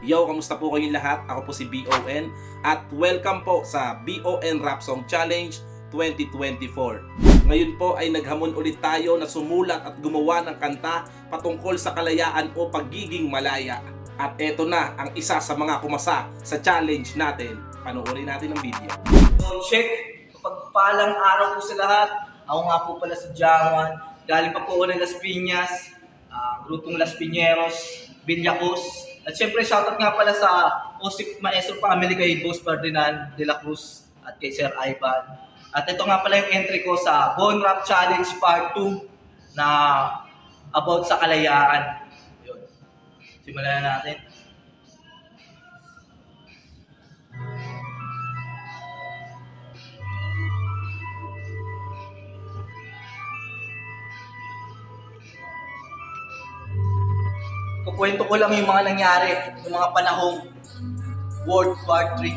Yo, kamusta po kayong lahat? Ako po si BON at welcome po sa BON Rap Song Challenge 2024. Ngayon po ay naghamon ulit tayo na sumulat at gumawa ng kanta patungkol sa kalayaan o pagiging malaya. At eto na ang isa sa mga kumasa sa challenge natin. Panoorin natin ang video. So check, pagpalang araw po sa lahat. Ako nga po pala si Jawan. Galing pa po ako ng Las Piñas, grupong Las Piñeros, Villacos. At syempre shoutout nga pala sa Osip Maestro Family kay Boss Ferdinand de la Cruz at kay Sir Ivan. At ito nga pala yung entry ko sa Bon Rap Challenge Part 2 na about sa kalayaan. Yun. Simulan na natin. Kukwento ko lang yung mga nangyari yung mga panahong World War III.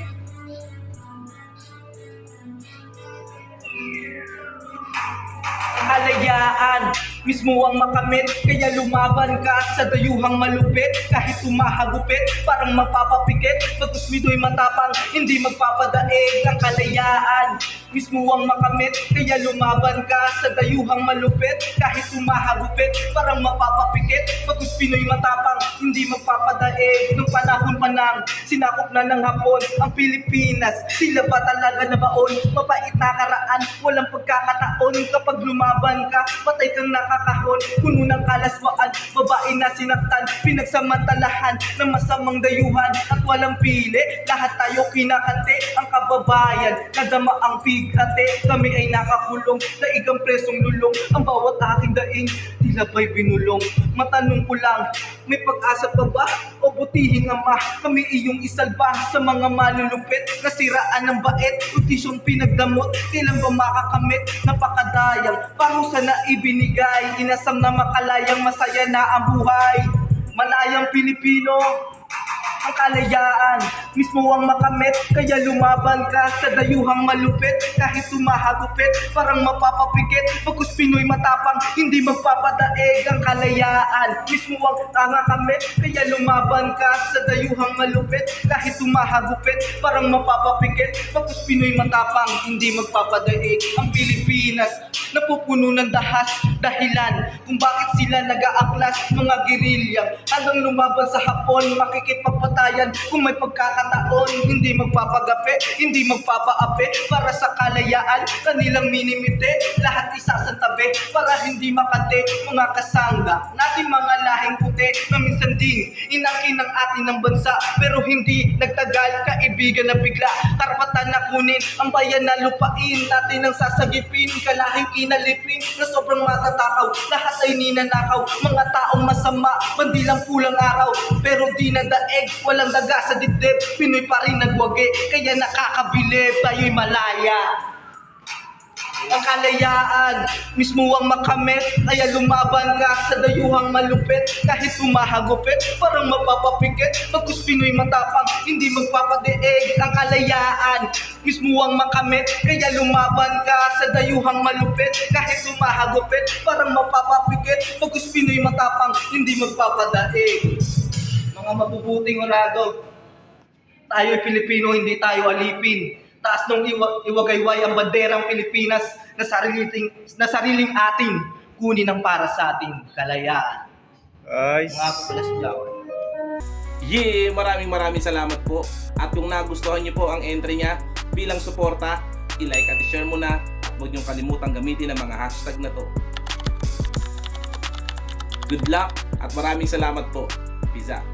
Kalayaan, mismo ang makamit, kaya lumaban ka sa dayuhang malupit. Kahit umahagupit, parang mapapapikit, pagkus mido'y matapang, hindi magpapadaig. Ang kalayaan, mismo ang makamit, kaya lumaban ka sa dayuhang malupit. Kahit umahagupit, parang mapapapikit, pagkus Pinoy matapang, hindi magpapadaig. Nung panahon pa nang sinakop na ng Hapon ang Pilipinas, sila ba talaga nabaon? Mabait na karaan, walang pagkakataon. Kapag lumaban ka, patay kang nakakahon. Puno ng kalaswaan, babae na sinaktan, pinagsamantalahan ng masamang dayuhan at walang pili. Lahat tayo kinakante, ang kababayan, nadama ang pighati. Kami ay nakakulong, daigang presong lulong. Ang bawat aking daing, tila ba'y binulong. Matanong ko lang, may pag-asa pa ba? O butihing ama, kami iyong isalba sa mga manulupit. Nasiraan ng bait, utisyong pinagdamot. Kailan ba makakamit? Napakadayang parusa na ibinigay. Inasam na makalayang masaya na ang buhay. Malayang Pilipino, ang kalayaan, mismo ang makamit, kaya lumaban ka sa dayuhang malupit. Kahit tumahagupit, parang mapapapikit, pagkus Pinoy matapang, hindi magpapadaig. Ang kalayaan, mismo ang makamit, kaya lumaban ka sa dayuhang malupit. Kahit tumahagupit, parang mapapapikit, pagkus Pinoy matapang, hindi magpapadaig. Ang Pilipinas, napupuno ng dahas, dahilan kung bakit sila nag-aaklas, mga gerilyang hanggang lumaban sa Hapon, makikipagpatayan kung may pagkakataon. Hindi magpapagape, hindi magpapaape, para sa kalayaan kanilang minimite. Lahat isasantabi para hindi makate, mga kasangga natin mga lahing puti na minsan din inangkin ng atin ng bansa, pero hindi nagtagal, kaibigan na bigla. Karapatan na kunin ang bayan na lupain natin ang sasagipin, kalahing inalipin na sobrang matatakaw. Lahat ay ninanakaw, mga taong masama, bandilang pulang araw, pero di na daig, walang daga sa dibdib. Pinoy pa rin nagwagi, kaya nakakabilib, tayo'y malaya. Ang kalayaan, mismo ang makamit, kaya lumaban ka sa dayuhang malupit. Kahit tumahagupit, parang mapapapikit, pagkus Pinoy matapang, hindi magpapadiig. Ang kalayaan, mismo ang makamit, kaya lumaban ka sa dayuhang malupit. Kahit tumahagupit, parang mapapapikit, pagkus Pinoy matapang, hindi magpapadaig. Mga mabubuting orado, tayo'y Pilipino, hindi tayo alipin. Taas nung iwagayway ang banderang Pilipinas na sariling atin, kunin ang para sa ating kalayaan. Guys. Mga pala si Jawan. Yeah! Maraming salamat po. At kung nagustuhan niyo po ang entry niya, bilang suporta, i-like at i-share mo na. At huwag niyong kalimutang gamitin ang mga hashtag na to. Good luck at maraming salamat po. Peace out.